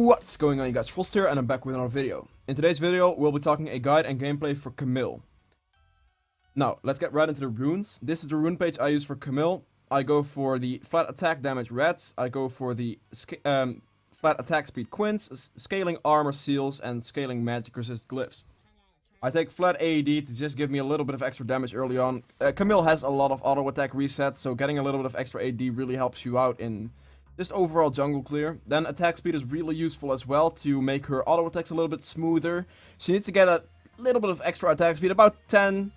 What's going on, you guys? Frost here, and I'm back with another video. In today's video, we'll be talking a guide and gameplay for Camille. Now, let's get right into the runes. This is the rune page I use for Camille. I go for the flat attack damage reds, I go for the flat attack speed quints, scaling armor seals, and scaling magic resist glyphs. I take flat AED to just give me a little bit of extra damage early on. Camille has a lot of auto attack resets, so getting a little bit of extra AED really helps you out in just overall jungle clear. Then attack speed is really useful as well to make her auto attacks a little bit smoother. She needs to get a little bit of extra attack speed, about 10%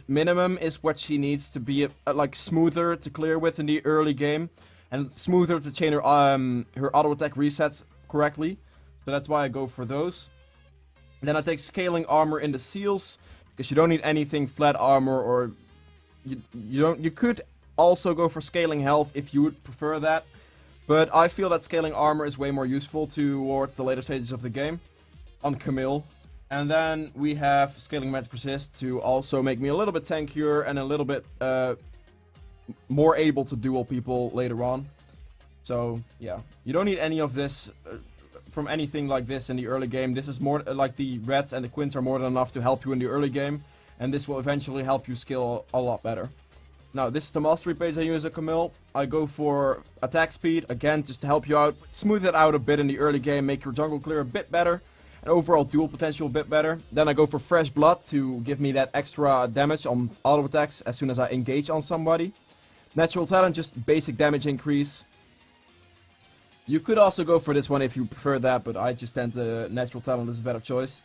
minimum is what she needs to be like smoother to clear with in the early game, and smoother to chain her auto attack resets correctly. So that's why I go for those. Then I take scaling armor in the seals because you don't need anything flat armor, or you could also go for scaling health if you would prefer that. But I feel that scaling armor is way more useful towards the later stages of the game on Camille. And then we have scaling magic resist to also make me a little bit tankier and a little bit more able to duel people later on. So yeah, you don't need any of this from anything like this in the early game. This is more like the reds and the quints are more than enough to help you in the early game, and this will eventually help you skill a lot better. Now, this is the mastery page I use at Camille. I go for attack speed, again, just to help you out. Smooth it out a bit in the early game, make your jungle clear a bit better, and overall duel potential a bit better. Then I go for fresh blood to give me that extra damage on auto attacks as soon as I engage on somebody. Natural talent, just basic damage increase. You could also go for this one if you prefer that, but I just tend to natural talent is a better choice.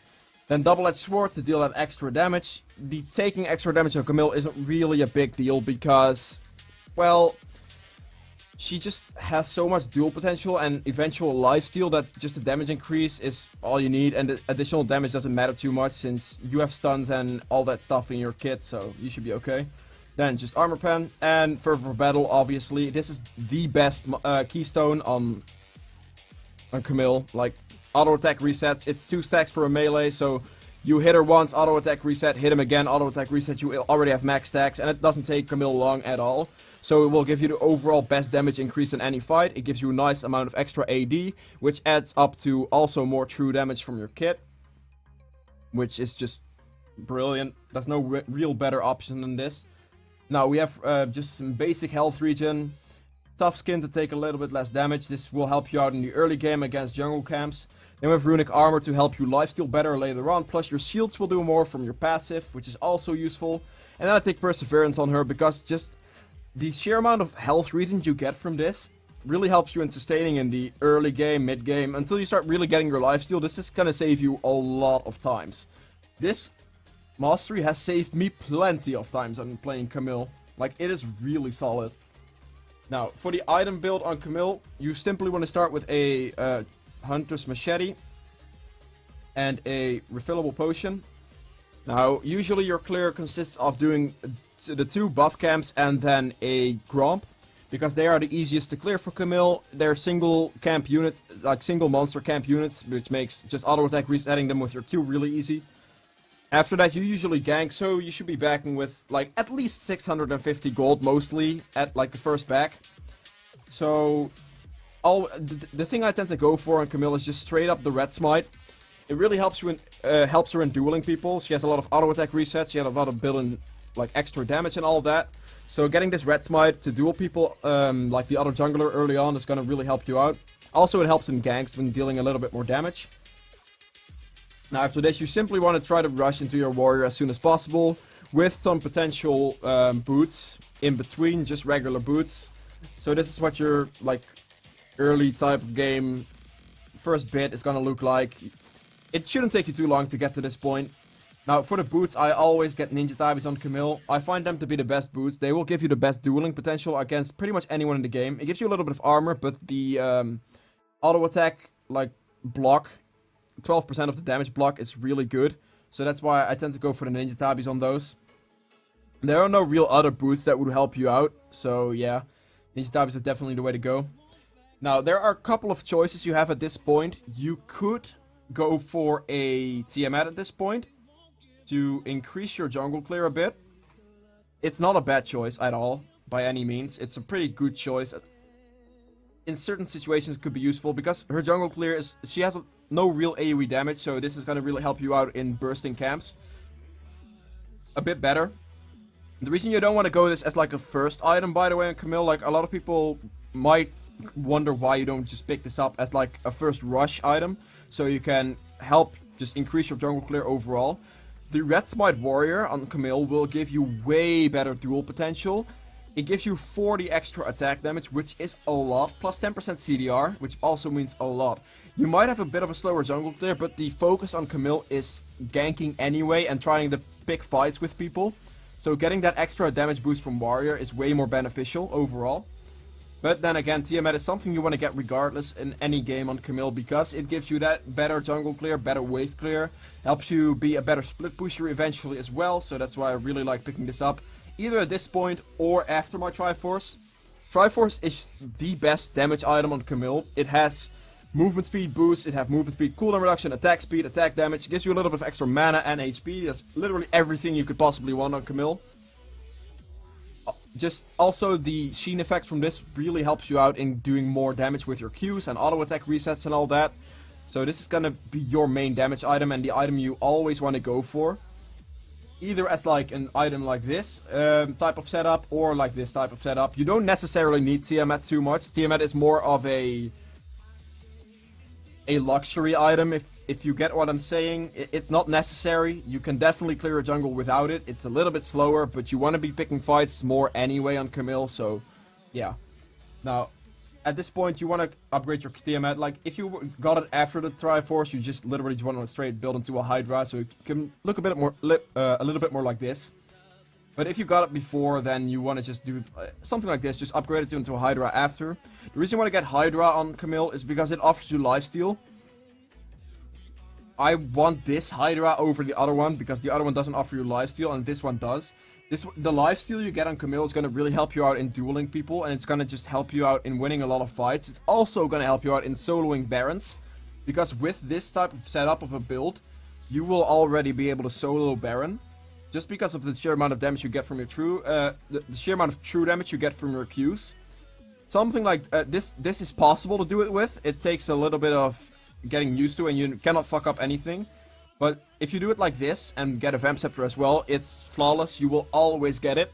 Then double-edged sword to deal that extra damage. The taking extra damage on Camille isn't really a big deal because, well, she just has so much duel potential and eventual lifesteal that just the damage increase is all you need, and the additional damage doesn't matter too much since you have stuns and all that stuff in your kit, so you should be okay. Then just armor pen and fervor for battle, obviously. This is the best keystone on Camille. Like, auto attack resets, it's 2 stacks for a melee, so you hit her once, auto attack reset, hit him again, auto attack reset, you already have max stacks, and it doesn't take Camille long at all. So it will give you the overall best damage increase in any fight. It gives you a nice amount of extra AD, which adds up to also more true damage from your kit, which is just brilliant. There's no real better option than this. Now we have just some basic health regen. Tough skin to take a little bit less damage. This will help you out in the early game against jungle camps. Then we have runic armor to help you lifesteal better later on. Plus your shields will do more from your passive, which is also useful. And then I take perseverance on her because just the sheer amount of health regen you get from this really helps you in sustaining in the early game, mid game, until you start really getting your lifesteal. This is gonna save you a lot of times. This mastery has saved me plenty of times on playing Camille. Like, it is really solid. Now, for the item build on Camille, you simply want to start with a hunter's machete and a refillable potion. Now, usually your clear consists of doing the 2 buff camps and then a gromp, because they are the easiest to clear for Camille. They're single camp units, like single monster camp units, which makes just auto attack resetting them with your Q really easy. After that, you usually gank, so you should be backing with, like, at least 650 gold, mostly, at, like, the first back. So, the thing I tend to go for on Camille is just straight up the red smite. It really helps you helps her in dueling people. She has a lot of auto attack resets, she has a lot of built-in, like, extra damage and all that. So getting this red smite to duel people, like the other jungler early on, is gonna really help you out. Also, it helps in ganks when dealing a little bit more damage. Now after this, you simply want to try to rush into your warrior as soon as possible, with some potential boots in between, just regular boots. So this is what your, like, early type of game first bit is gonna look like. It shouldn't take you too long to get to this point. Now for the boots, I always get ninja tabis on Camille. I find them to be the best boots. They will give you the best dueling potential against pretty much anyone in the game. It gives you a little bit of armor, but the auto attack, like, block, 12% of the damage block is really good, so that's why I tend to go for the ninja tabis on those. There are no real other boots that would help you out, so yeah, ninja tabis are definitely the way to go. Now there are a couple of choices you have at this point. You could go for a Tiamat at this point to increase your jungle clear a bit. It's not a bad choice at all, by any means. It's a pretty good choice. in certain situations could be useful because her jungle clear is, she has no real AoE damage, so this is going to really help you out in bursting camps a bit better. The reason you don't want to go this as like a first item, by the way, on Camille, like a lot of people might wonder why you don't just pick this up as like a first rush item, so you can help just increase your jungle clear overall. The Red Smite Warrior on Camille will give you way better duel potential. It gives you 40 extra attack damage, which is a lot, plus 10% CDR, which also means a lot. You might have a bit of a slower jungle clear, but the focus on Camille is ganking anyway and trying to pick fights with people. So getting that extra damage boost from Warrior is way more beneficial overall. But then again, Tiamat is something you want to get regardless in any game on Camille, because it gives you that better jungle clear, better wave clear, helps you be a better split pusher eventually as well, so that's why I really like picking this up. Either at this point or after my Triforce. Triforce is the best damage item on Camille. It has movement speed boost, it has movement speed cooldown reduction, attack speed, attack damage. It gives you a little bit of extra mana and HP. That's literally everything you could possibly want on Camille. Just also the Sheen effect from this really helps you out in doing more damage with your Qs and auto attack resets and all that. So this is gonna be your main damage item and the item you always want to go for. Either as like an item like this type of setup or like this type of setup. You don't necessarily need Tiamat too much. Tiamat is more of a luxury item, if you get what I'm saying. It's not necessary. You can definitely clear a jungle without it. It's a little bit slower, but you want to be picking fights more anyway on Camille, so yeah. Now, at this point, you want to upgrade your Tiamat. Like, if you got it after the Triforce, you just literally want to straight build into a Hydra, so it can look a bit more, a little bit more like this. But if you got it before, then you want to just do something like this, just upgrade it into a Hydra after. The reason you want to get Hydra on Camille is because it offers you lifesteal. I want this Hydra over the other one, because the other one doesn't offer you lifesteal, and this one does. The lifesteal you get on Camille is going to really help you out in dueling people, and it's going to just help you out in winning a lot of fights. It's also going to help you out in soloing Barons, because with this type of setup of a build, you will already be able to solo Baron, just because of the sheer amount of damage you get from your the sheer amount of true damage you get from your Qs. Something like this is possible to do it with. It takes a little bit of getting used to, and you cannot fuck up anything. But if you do it like this and get a Vamp Scepter as well, it's flawless. You will always get it.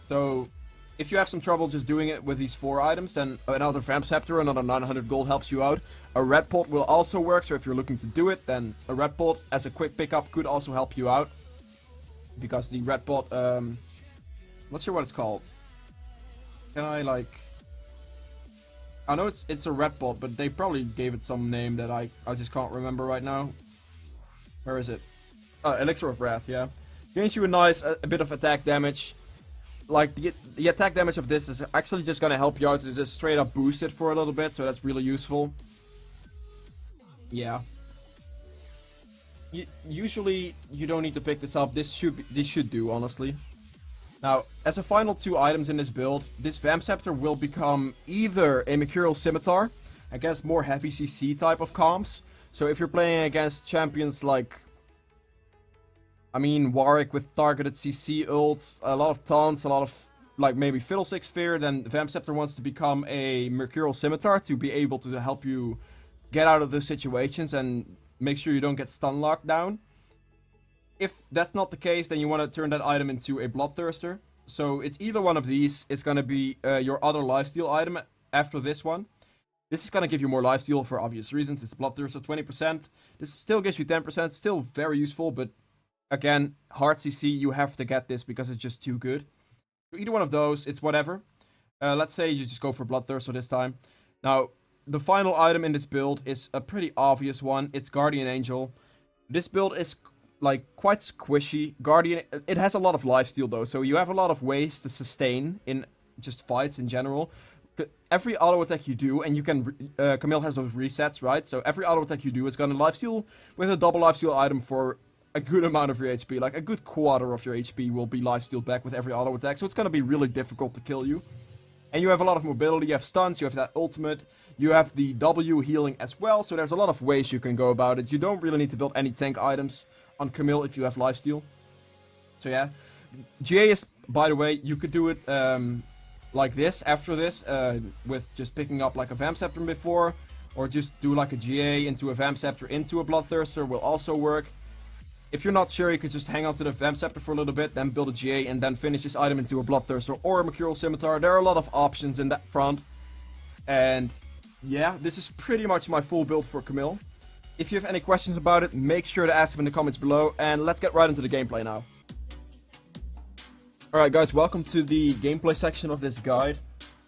So if you have some trouble just doing it with these 4 items, then another Vamp Scepter, another 900 gold helps you out. A Red Pot will also work, so if you're looking to do it, then a Red Pot as a quick pickup could also help you out. Because the Red Pot, not sure what it's called. Can I like... I know it's a Red Pot, but they probably gave it some name that I just can't remember right now. Where is it? Elixir of Wrath, yeah. Gains you a bit of attack damage. Like, the attack damage of this is actually just gonna help you out to just straight up boost it for a little bit, so that's really useful. Yeah. Usually, you don't need to pick this up. This should do, honestly. Now, as a final 2 items in this build, this Vamp Scepter will become either a Mercurial Scimitar against more heavy CC type of comps. So if you're playing against champions like, I mean, Warwick with targeted CC ults, a lot of taunts, a lot of, like, maybe Fiddlesticks Fear, then Vamp Scepter wants to become a Mercurial Scimitar to be able to help you get out of those situations and make sure you don't get stun locked down. If that's not the case, then you want to turn that item into a Bloodthirster. So it's either one of these. It's going to be your other lifesteal item after this one. This is going to give you more lifesteal for obvious reasons. It's Bloodthirster 20%. This still gives you 10%. Still very useful, but again, hard CC, you have to get this because it's just too good. So either one of those, it's whatever. Let's say you just go for Bloodthirster this time. Now, the final item in this build is a pretty obvious one. It's Guardian Angel. This build is like quite squishy. Guardian, it has a lot of lifesteal though, so you have a lot of ways to sustain in just fights in general. Every auto attack you do, and you can Camille has those resets, right? So every auto attack you do is gonna lifesteal with a double lifesteal item for a good amount of your HP. Like a good quarter of your HP will be lifestealed back with every auto attack, so it's gonna be really difficult to kill you. And you have a lot of mobility, you have stuns, you have that ultimate, you have the W healing as well, so there's a lot of ways you can go about it. You don't really need to build any tank items on Camille if you have lifesteal. So yeah. GA is, by the way, you could do it like this after this, with just picking up like a Vamp Scepter before, or just do like a GA into a Vamp Scepter into a Bloodthirster will also work. If you're not sure, you could just hang on to the Vamp Scepter for a little bit, then build a GA, and then finish this item into a Bloodthirster or a Mercurial Scimitar. There are a lot of options in that front. And yeah, this is pretty much my full build for Camille. If you have any questions about it, make sure to ask them in the comments below, and let's get right into the gameplay now. Alright guys, welcome to the gameplay section of this guide.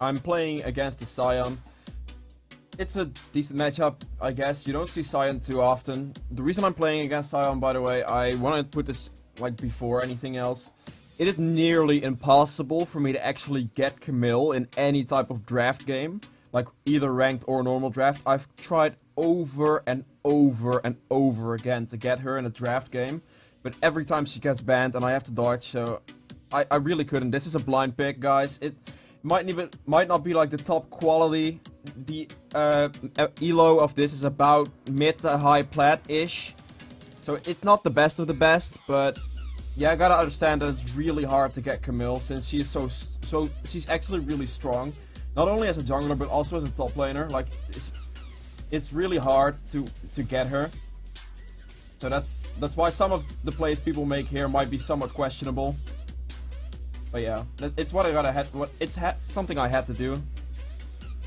I'm playing against the Scion. It's a decent matchup, I guess. You don't see Scion too often. The reason I'm playing against Scion, by the way, I want to put this like before anything else. It is nearly impossible for me to actually get Camille in any type of draft game, like either ranked or normal draft. I've tried over and over and over again to get her in a draft game, but every time she gets banned and I have to dodge, so I really couldn't. This is a blind pick, guys. It might not be like the top quality. The elo of this is about mid to high plat-ish, so it's not the best of the best, but yeah, I gotta understand that it's really hard to get Camille since she is so she's actually really strong, not only as a jungler but also as a top laner. Like it's really hard to get her, so that's why some of the plays people make here might be somewhat questionable. But yeah, it's what I gotta something I had to do.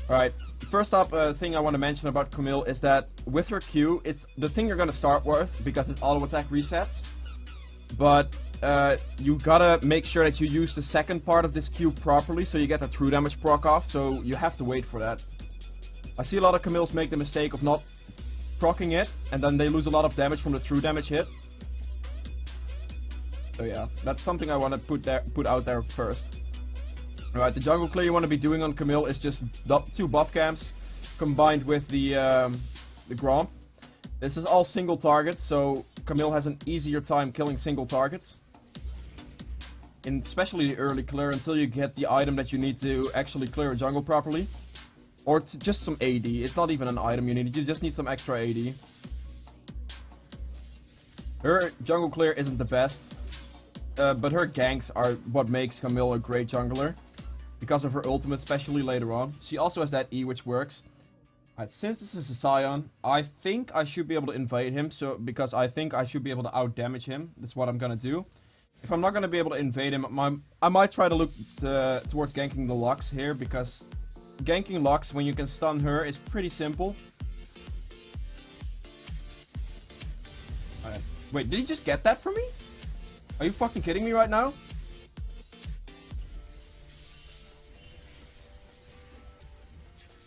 Alright, first up, thing I want to mention about Camille is that with her Q, it's the thing you're gonna start with because it's auto attack resets. But you gotta make sure that you use the second part of this Q properly so you get the true damage proc off, so you have to wait for that. I see a lot of Camilles make the mistake of not proccing it, and then they lose a lot of damage from the true damage hit. So yeah, that's something I want to put out there first. Alright, the jungle clear you want to be doing on Camille is just 2 buff camps combined with the Gromp. This is all single targets, so Camille has an easier time killing single targets. Especially the early clear until you get the item that you need to actually clear a jungle properly. Or just some AD. It's not even an item you need, you just need some extra AD. Her jungle clear isn't the best, but her ganks are what makes Camille a great jungler. Because of her ultimate, especially later on. She also has that E which works. Alright, since this is a Scion, I think I should be able to invade him, because I think I should be able to out-damage him. That's what I'm gonna do. If I'm not gonna be able to invade him, I might try to look towards ganking the Lux here, because ganking Lux when you can stun her is pretty simple. Alright, wait, did he just get that from me? Are you fucking kidding me right now?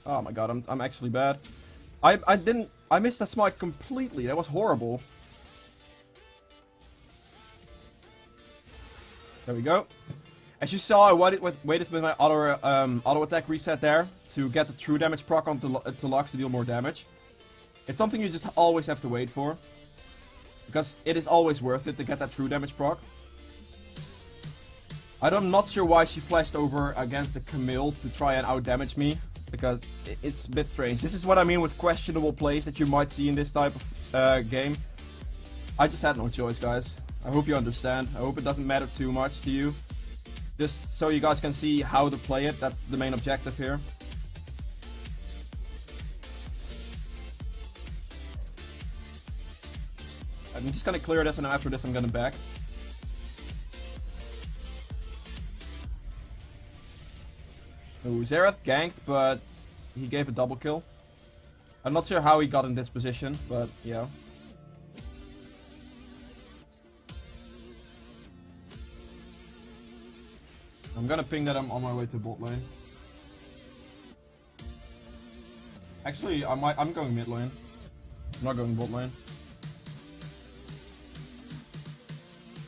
Oh my god, I'm actually bad. I missed that smite completely. That was horrible. There we go. As you saw, I waited with my auto attack reset there to get the true damage proc onto Lux to deal more damage. It's something you just always have to wait for, because it is always worth it to get that true damage proc. I'm not sure why she flashed over against the Camille to try and out-damage me, because it's a bit strange. This is what I mean with questionable plays that you might see in this type of game. I just had no choice, guys. I hope you understand. I hope it doesn't matter too much to you. Just so you guys can see how to play it, that's the main objective here. I'm just gonna clear this, and after this I'm gonna back. Ooh, Xerath ganked, but he gave a double kill. I'm not sure how he got in this position, but yeah. I'm gonna ping that I'm on my way to bot lane. Actually, I'm going mid lane. I'm not going bot lane.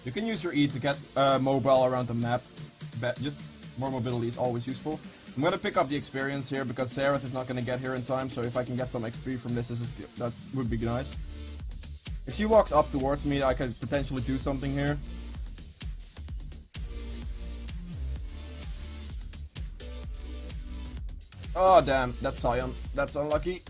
You can use your E to get mobile around the map. Just more mobility is always useful. I'm gonna pick up the experience here because Xerath is not gonna get here in time, so if I can get some XP from this, that would be nice. If she walks up towards me, I could potentially do something here. Oh damn, that's Scion. That's unlucky.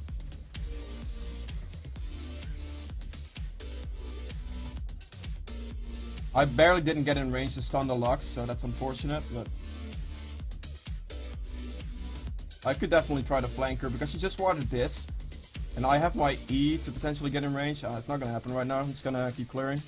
I barely didn't get in range to stun the Lux, so that's unfortunate, but... I could definitely try to flank her because she just warded this. And I have my E to potentially get in range. It's not gonna happen right now. I'm just gonna keep clearing.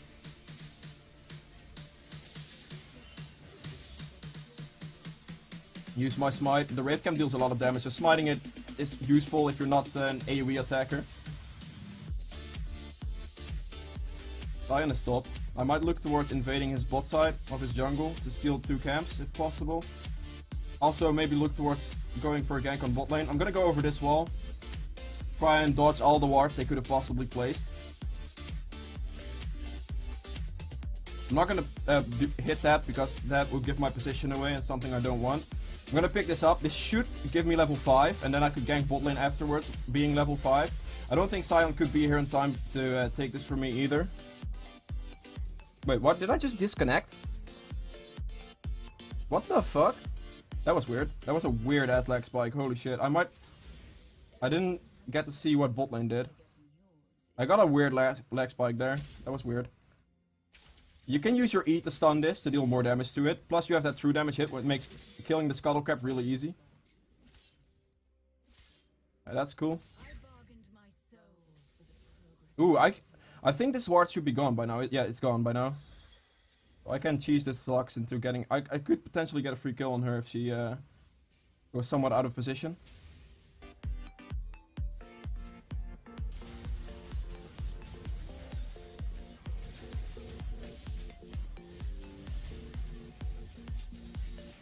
Use my smite. The Wraith Camp deals a lot of damage, so smiting it is useful if you're not an AoE attacker. Sion is stopped. I might look towards invading his bot side of his jungle to steal 2 camps if possible. Also maybe look towards going for a gank on bot lane. I'm gonna go over this wall. Try and dodge all the wards they could have possibly placed. I'm not gonna hit that because that will give my position away and something I don't want. I'm gonna pick this up. This should give me level 5 and then I could gank bot lane afterwards being level 5. I don't think Sion could be here in time to take this from me either. Wait, what? Did I just disconnect? What the fuck? That was weird. That was a weird ass lag spike. Holy shit. I didn't get to see what bot lane did. I got a weird lag spike there. That was weird. You can use your E to stun this to deal more damage to it. Plus you have that true damage hit, which makes killing the scuttle crab really easy. That's cool. Ooh, I think this ward should be gone by now. Yeah, it's gone by now. So I can cheese this Lux into getting... I could potentially get a free kill on her if she was somewhat out of position.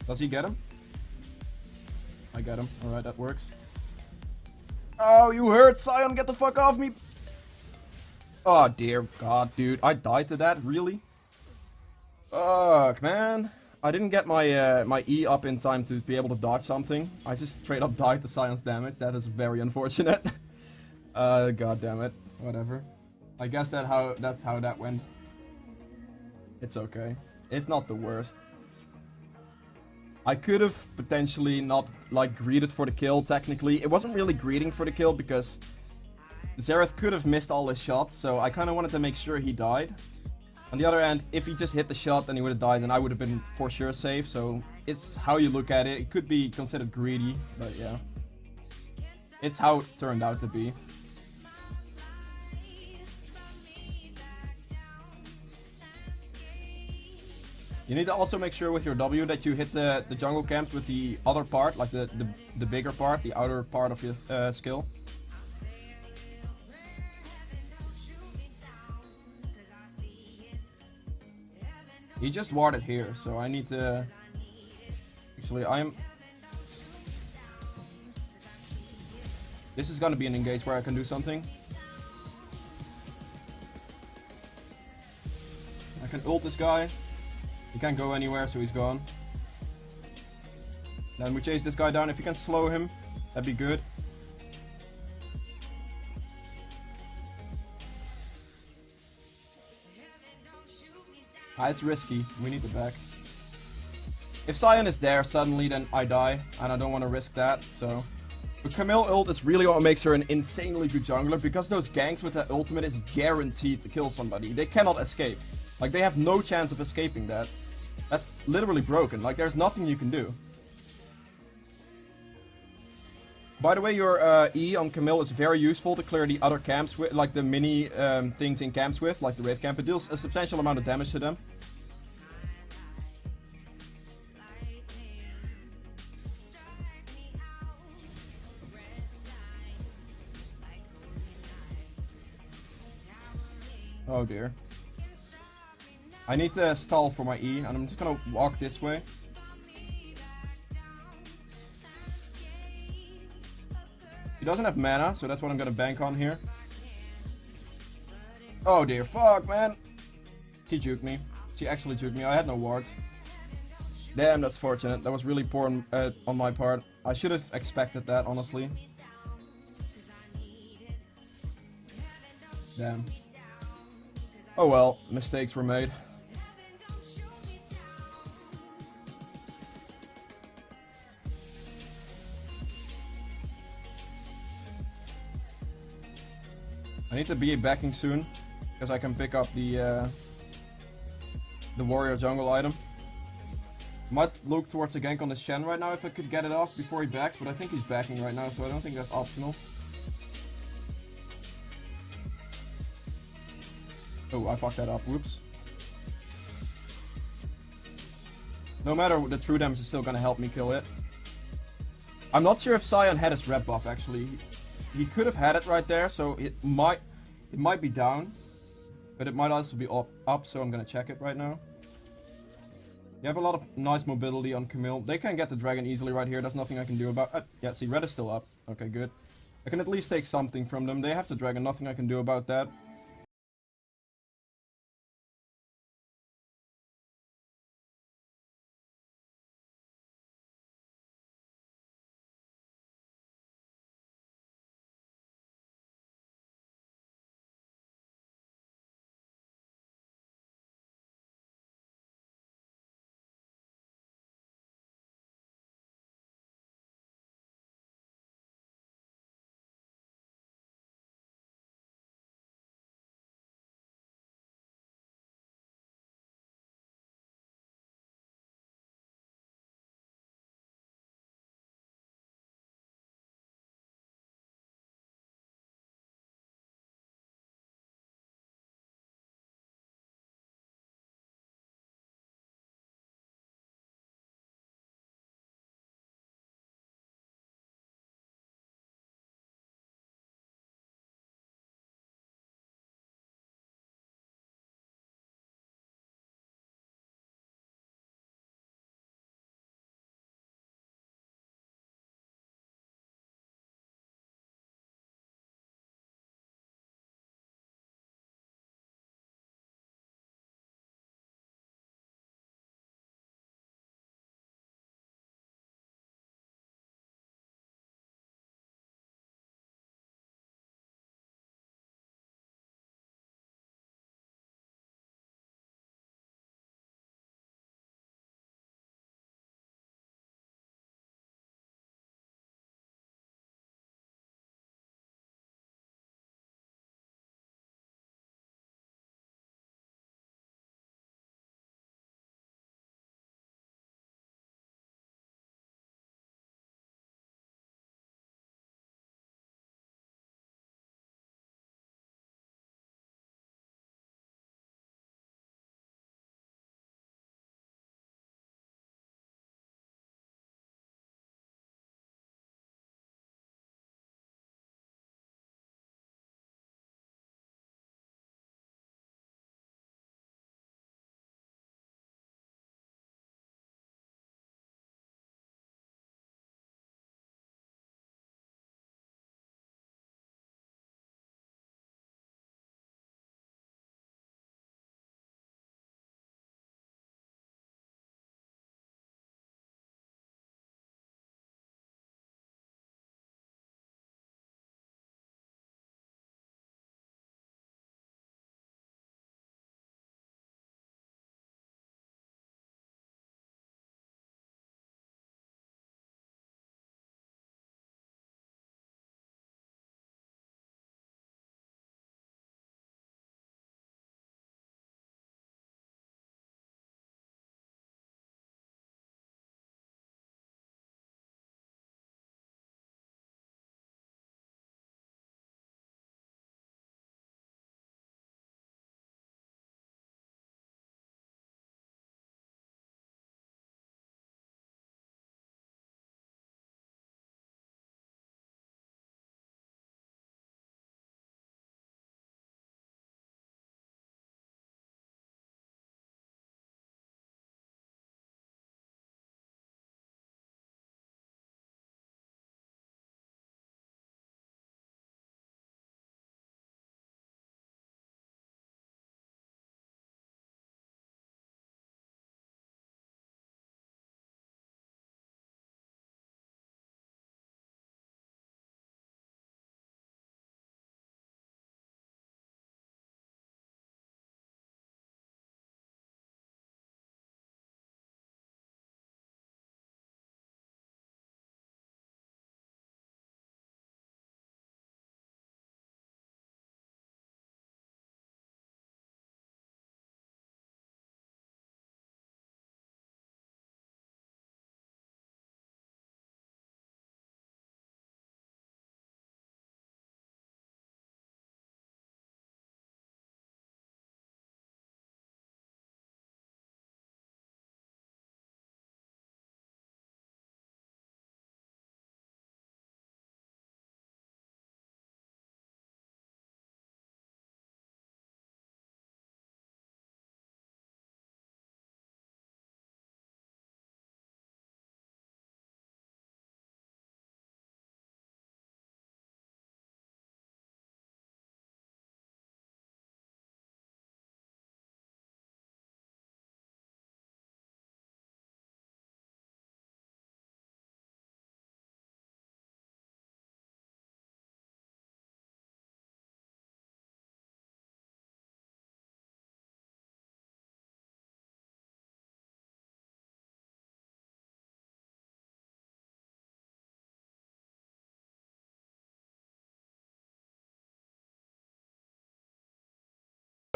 Does he get him? I get him. Alright, that works. Oh, you heard, Sion, get the fuck off me! Oh dear god, dude. I died to that? Really? Fuck, man. I didn't get my my E up in time to be able to dodge something. I just straight up died to Sion's damage. That is very unfortunate. God damn it. Whatever. I guess that's how that went. It's okay. It's not the worst. I could have potentially not, like, greeted for the kill, technically. It wasn't really greeting for the kill, because Xerath could have missed all his shots, so I kind of wanted to make sure he died. On the other hand, if he just hit the shot and he would have died, then I would have been for sure safe, so it's how you look at it. It could be considered greedy, but yeah. It's how it turned out to be. You need to also make sure with your W that you hit the jungle camps with the other part, like the bigger part, the outer part of your skill. He just warded here, so I need to... Actually, This is gonna be an engage where I can do something. I can ult this guy. He can't go anywhere, so he's gone. Then we chase this guy down. If you can slow him, that'd be good. It's risky. We need the back. If Sion is there suddenly, then I die, and I don't want to risk that, so... But Camille ult is really what makes her an insanely good jungler, because those ganks with that ultimate is guaranteed to kill somebody. They cannot escape. Like, they have no chance of escaping that. That's literally broken. Like, there's nothing you can do. By the way, your E on Camille is very useful to clear the other camps with, like the mini things in camps with, like the Wraith Camp. It deals a substantial amount of damage to them. Oh dear. I need to stall for my E, and I'm just gonna walk this way. He doesn't have mana, so that's what I'm gonna bank on here. Oh dear, fuck, man. She juked me. She actually juked me. I had no wards. Damn, that's fortunate. That was really poor on my part. I should have expected that, honestly. Damn. Oh well, mistakes were made. I need to be backing soon, because I can pick up the warrior jungle item. Might look towards a gank on the Shen right now if I could get it off before he backs, but I think he's backing right now, so I don't think that's optional. Oh, I fucked that up. Whoops. No matter what, the true damage is still gonna help me kill it. I'm not sure if Sion had his red buff actually. He could have had it right there, so it might be down. But it might also be up, so I'm gonna check it right now. You have a lot of nice mobility on Camille. They can get the dragon easily right here. There's nothing I can do about it. Yeah, see, red is still up. Okay, good. I can at least take something from them. They have the dragon. Nothing I can do about that.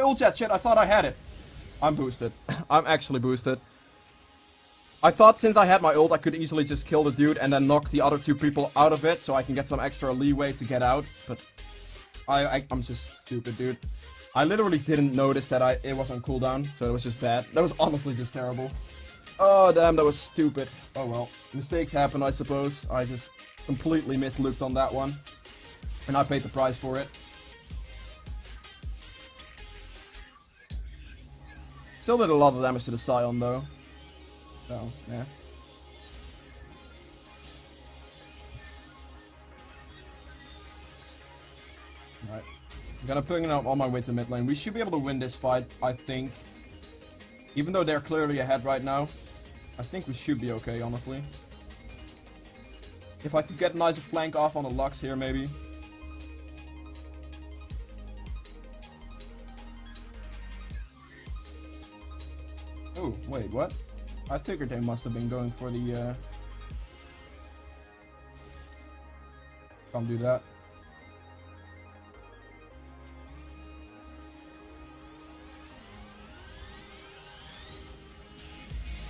Ult jet, shit, I thought I had it. I'm boosted. I'm actually boosted. I thought since I had my ult, I could easily just kill the dude and then knock the other two people out of it so I can get some extra leeway to get out, but I'm just stupid, dude. I literally didn't notice that it was on cooldown, so it was just bad. That was honestly just terrible. Oh, damn, that was stupid. Oh well, mistakes happen, I suppose. I just completely mislooked on that one, and I paid the price for it. Still did a lot of damage to the Scion, though. So, yeah. Alright. I'm gonna put it up on my way to mid lane. We should be able to win this fight, I think. Even though they're clearly ahead right now, I think we should be okay, honestly. If I could get a nice flank off on the Lux here, maybe. Oh, wait, what? I figured they must have been going for the, Can't do that.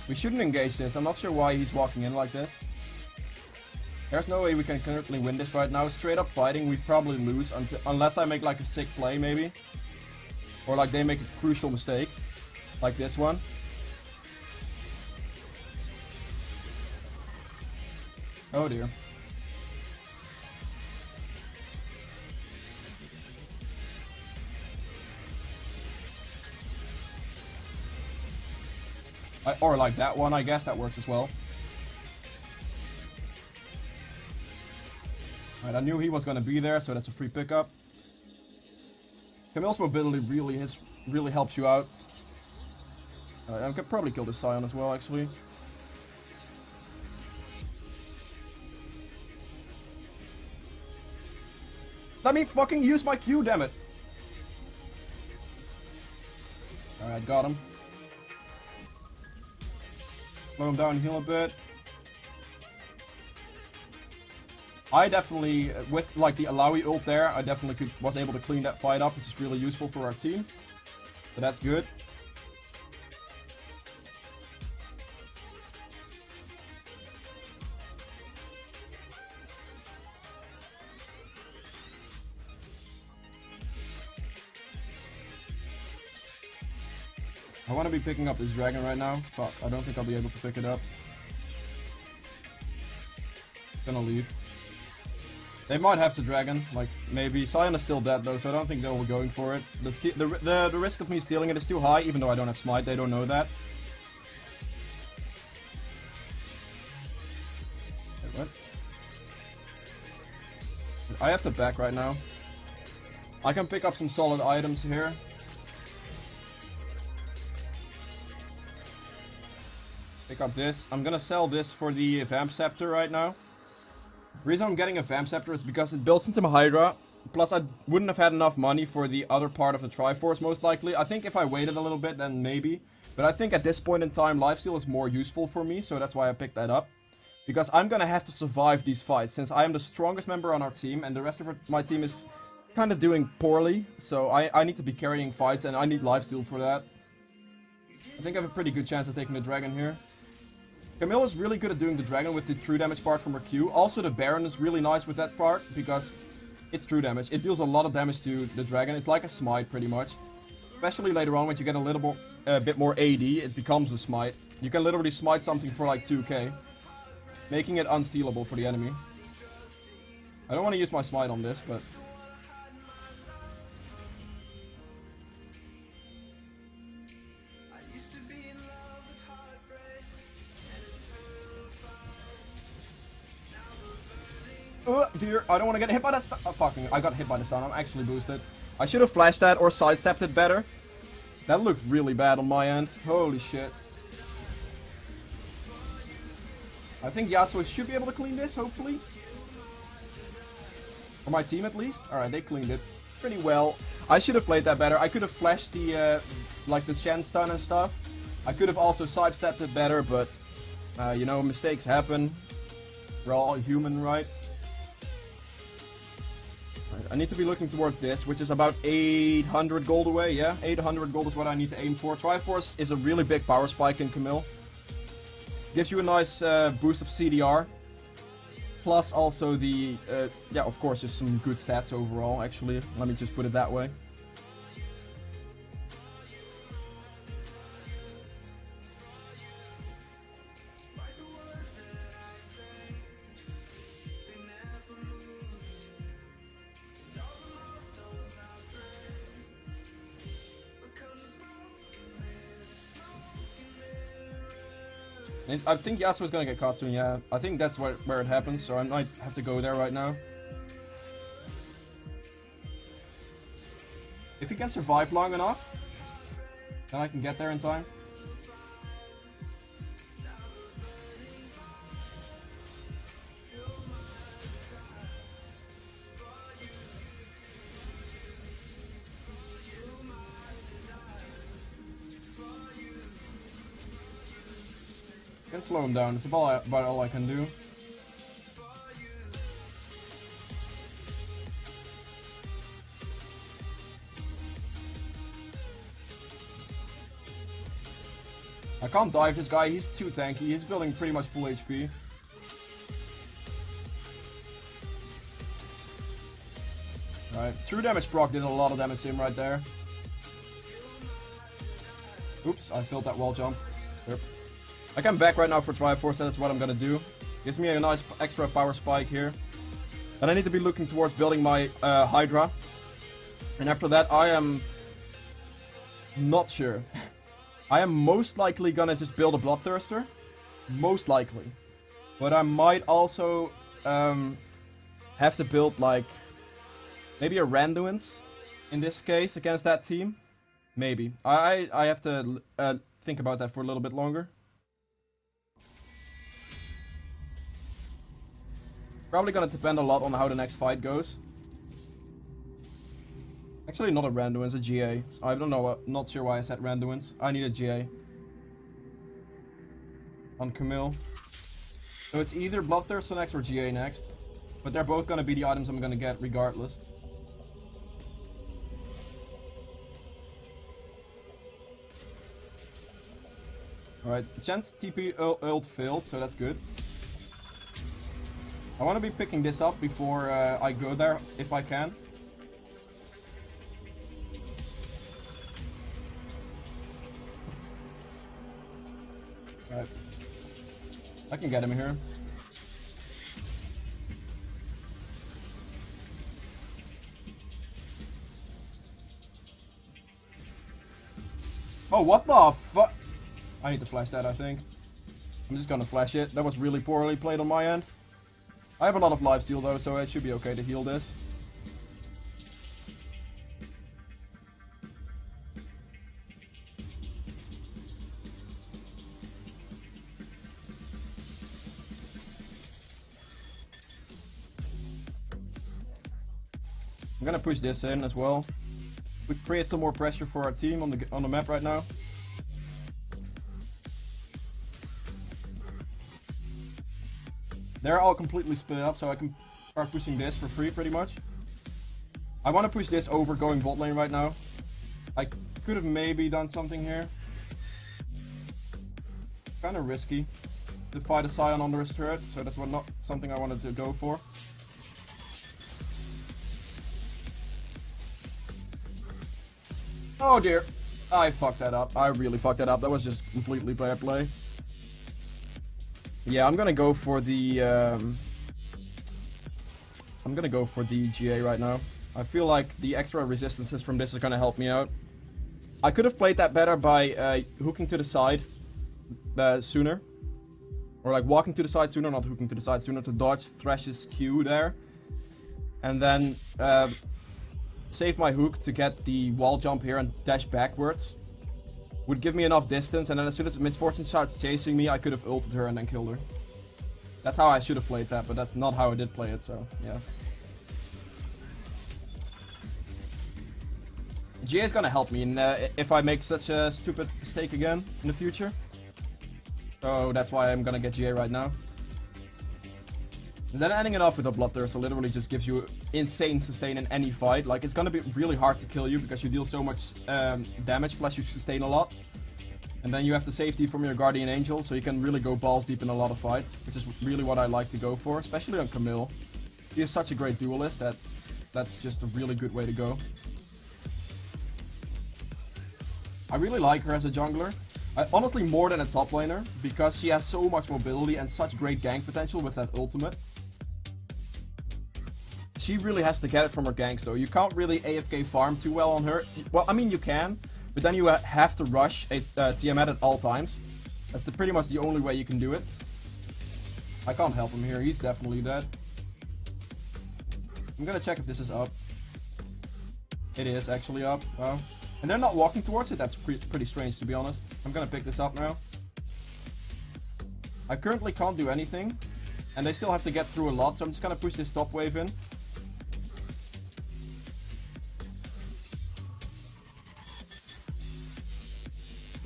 We shouldn't engage this. I'm not sure why he's walking in like this. There's no way we can currently win this right now. Straight up fighting, we probably lose unless I make like a sick play, maybe. Or like they make a crucial mistake. Like this one. Oh dear. Or like that one, I guess that works as well. Alright, I knew he was gonna be there, so that's a free pickup. Camille's mobility really helps you out. I could probably kill this Scion as well, actually. Let me fucking use my Q, damn it! Alright, got him. Slow him down, heal a bit. I definitely, with like the Alawi ult there, I definitely was able to clean that fight up, which is really useful for our team. So that's good. I want to be picking up this dragon right now. Fuck, I don't think I'll be able to pick it up. Gonna leave. They might have the dragon, like maybe. Scion is still dead though, so I don't think they were going for it. The risk of me stealing it is too high, even though I don't have smite. They don't know that. Wait, what? I have the back right now. I can pick up some solid items here. Pick up this. I'm gonna sell this for the Vamp Scepter right now. The reason I'm getting a Vamp Scepter is because it builds into my Hydra. Plus I wouldn't have had enough money for the other part of the Triforce most likely. I think if I waited a little bit then maybe. But I think at this point in time lifesteal is more useful for me. So that's why I picked that up. Because I'm gonna have to survive these fights. Since I am the strongest member on our team and the rest of my team is kind of doing poorly. So I need to be carrying fights and I need lifesteal for that. I think I have a pretty good chance of taking the dragon here. Camille is really good at doing the dragon with the true damage part from her Q. Also, the Baron is really nice with that part because it's true damage. It deals a lot of damage to the dragon. It's like a smite pretty much. Especially later on when you get a bit more AD, it becomes a smite. You can literally smite something for like 2k. Making it unstealable for the enemy. I don't want to use my smite on this, but... dear, I don't want to get hit by that stun. Oh, fucking, I got hit by the stun. I'm actually boosted. I should have flashed that or sidestepped it better. That looked really bad on my end. Holy shit. I think Yasuo should be able to clean this, hopefully. For my team, at least. Alright, they cleaned it pretty well. I should have played that better. I could have flashed the, like the Shen stun and stuff. I could have also sidestepped it better, but, you know, mistakes happen. We're all human, right? I need to be looking towards this, which is about 800 gold away. Yeah, 800 gold is what I need to aim for. Triforce is a really big power spike in Camille. Gives you a nice boost of CDR. Plus also the, yeah, of course, just some good stats overall, actually. Let me just put it that way. And I think Yasuo's gonna get caught soon, yeah. I think that's where it happens, so I might have to go there right now. If he can survive long enough, then I can get there in time. Can slow him down, it's about all I can do. I can't dive this guy, he's too tanky, he's building pretty much full HP. Alright, true damage proc did a lot of damage to him right there. Oops, I failed that wall jump. Yep. I come back right now for Triforce, that's what I'm gonna do. Gives me a nice extra power spike here. And I need to be looking towards building my Hydra. And after that I am not sure. I am most likely gonna just build a Bloodthirster. Most likely. But I might also have to build like maybe a Randuin's in this case against that team. Maybe. I have to think about that for a little bit longer. Probably gonna depend a lot on how the next fight goes. Actually, not a Randuin's, a GA. I don't know, not sure why I said Randuin's. I need a GA. On Camille. So it's either Bloodthirster next or GA next. But they're both gonna be the items I'm gonna get regardless. Alright, Shen's TP ult failed, so that's good. I want to be picking this up before I go there, if I can. Alright. I can get him here. Oh, what the fuck? I need to flash that, I think. I'm just gonna flash it. That was really poorly played on my end. I have a lot of lifesteal though, so it should be okay to heal this. I'm gonna push this in as well. We create some more pressure for our team on the map right now. They're all completely split up, so I can start pushing this for free, pretty much. I want to push this over going bot lane right now. I could have maybe done something here. Kind of risky to fight a Scion under his turret, so that's not something I wanted to go for. Oh dear, I fucked that up. I really fucked that up. That was just completely bad play. Yeah, I'm gonna go for the GA right now. I feel like the extra resistances from this is gonna help me out. I could have played that better by hooking to the side sooner. Or like walking to the side sooner, not hooking to the side sooner, to dodge Thresh's Q there. And then save my hook to get the wall jump here and dash backwards. Would give me enough distance, and then as soon as Misfortune starts chasing me, I could have ulted her and then killed her. That's how I should have played that, but that's not how I did play it, so yeah. GA is gonna help me if I make such a stupid mistake again in the future. So that's why I'm gonna get GA right now. And then ending it off with a Bloodthirster literally just gives you insane sustain in any fight. Like, it's gonna be really hard to kill you because you deal so much damage, plus you sustain a lot. And then you have the safety from your Guardian Angel, so you can really go balls deep in a lot of fights, which is really what I like to go for, especially on Camille. He is such a great duelist that that's just a really good way to go. I really like her as a jungler. Honestly, more than a top laner, because she has so much mobility and such great gank potential with that ultimate. She really has to get it from her ganks though. You can't really AFK farm too well on her. Well, I mean you can, but then you have to rush a Tiamat at all times. That's pretty much the only way you can do it. I can't help him here, he's definitely dead. I'm gonna check if this is up. It is actually up, wow. And they're not walking towards it, that's pretty strange to be honest. I'm gonna pick this up now. I currently can't do anything. And they still have to get through a lot, so I'm just gonna push this stop wave in.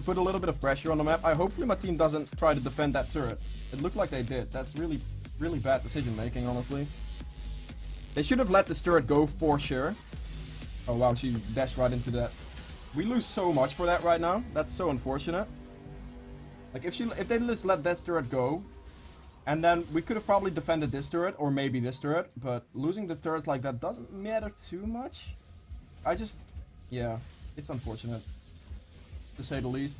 Put a little bit of pressure on the map. Hopefully my team doesn't try to defend that turret. It looked like they did. That's really bad decision making, honestly. They should have let this turret go for sure. Oh wow, she dashed right into that. We lose so much for that right now. That's so unfortunate. Like if they just let this turret go, and then we could have probably defended this turret or maybe this turret, but losing the turret like that doesn't matter too much. Yeah, it's unfortunate, to say the least.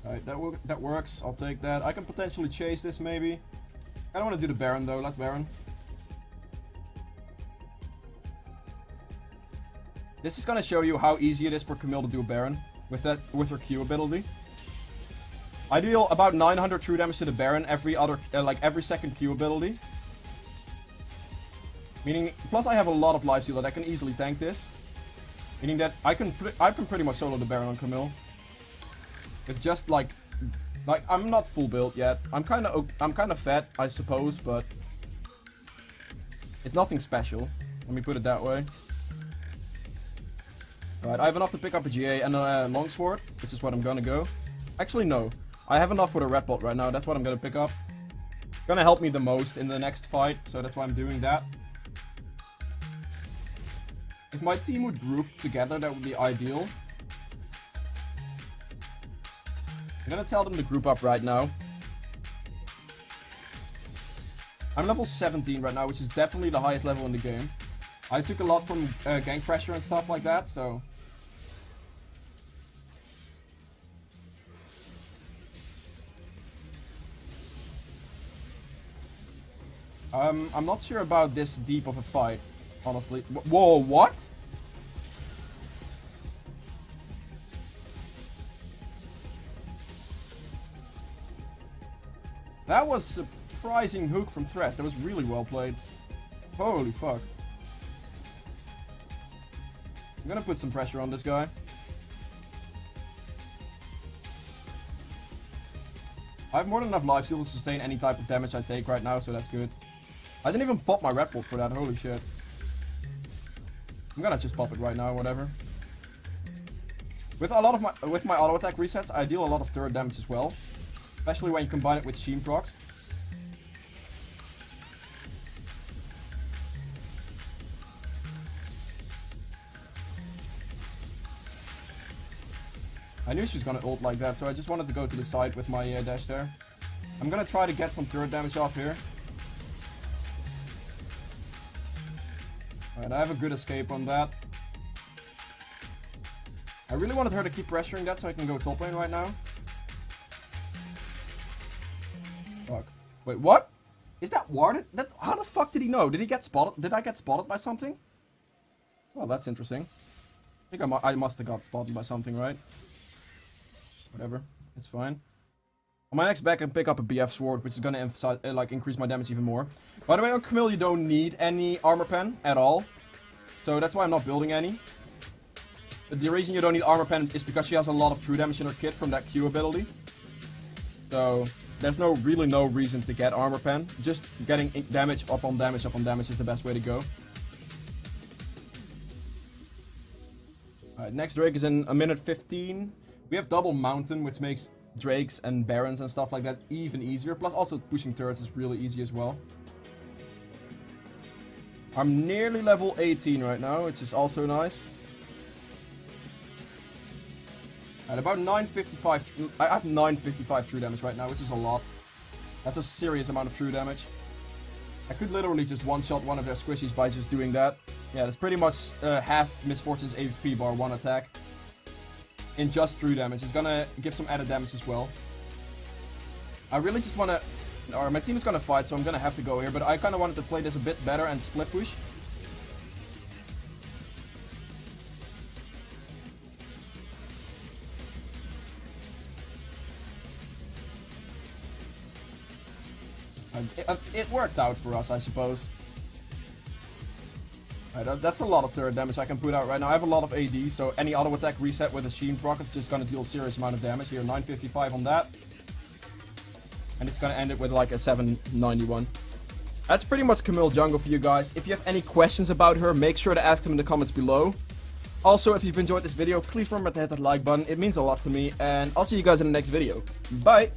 Alright, that works. I'll take that. I can potentially chase this maybe. I don't want to do the Baron though. Let's Baron. This is gonna show you how easy it is for Camille to do a Baron with her Q ability. I deal about 900 true damage to the Baron every second Q ability. Meaning, plus I have a lot of lifesteal that I can easily tank this. Meaning that I can pretty much solo the Baron on Camille. It's just like I'm not full build yet. I'm kind of fat, I suppose, but it's nothing special. Let me put it that way. Alright, I have enough to pick up a GA and a longsword, which is what I'm gonna go. Actually, no. I have enough for the red bot right now. That's what I'm gonna pick up. Gonna help me the most in the next fight, so that's why I'm doing that. If my team would group together, that would be ideal. I'm gonna tell them to group up right now. I'm level 17 right now, which is definitely the highest level in the game. I took a lot from gank pressure and stuff like that, so... I'm not sure about this deep of a fight, honestly. Whoa, what? That was surprising hook from Thresh. That was really well played. Holy fuck. I'm gonna put some pressure on this guy. I have more than enough lifesteal to sustain any type of damage I take right now, so that's good. I didn't even pop my red bolt for that, holy shit. I'm gonna just pop it right now, whatever. With my auto attack resets, I deal a lot of turret damage as well. Especially when you combine it with Sheen procs. I knew she was gonna ult like that, so I just wanted to go to the side with my dash there. I'm gonna try to get some turret damage off here. Alright, I have a good escape on that. I really wanted her to keep pressuring that so I can go top lane right now. Fuck. Wait, what? Is that warded? That's how the fuck did he know? Did he get spotted? Did I get spotted by something? Well, that's interesting. I think I must have got spotted by something, right? Whatever, it's fine. On my next back, I can pick up a BF sword, which is gonna emphasize, increase my damage even more. By the way, on Camille, you don't need any armor pen at all, so that's why I'm not building any. But the reason you don't need armor pen is because she has a lot of true damage in her kit from that Q ability. So there's really no reason to get armor pen. Just getting damage up on damage up on damage is the best way to go. Alright, next Drake is in a minute 15. We have double mountain, which makes Drakes and Barons and stuff like that even easier. Plus also pushing turrets is really easy as well. I'm nearly level 18 right now, which is also nice. At about 955, I have 955 true damage right now, which is a lot. That's a serious amount of true damage. I could literally just one-shot one of their squishies by just doing that. Yeah, that's pretty much half Misfortune's AVP bar, one attack. In just true damage. It's gonna give some added damage as well. I really just wanna... Or my team is gonna fight, so I'm gonna have to go here, but I kinda wanted to play this a bit better and split push. It worked out for us, I suppose. Right, that's a lot of turret damage I can put out right now. I have a lot of AD, so any auto attack reset with a Sheen proc is just gonna deal a serious amount of damage. Here, 955 on that. And it's gonna end it with like a 791. That's pretty much Camille jungle for you guys. If you have any questions about her, make sure to ask them in the comments below. Also, if you've enjoyed this video, please remember to hit that like button. It means a lot to me, and I'll see you guys in the next video. Bye!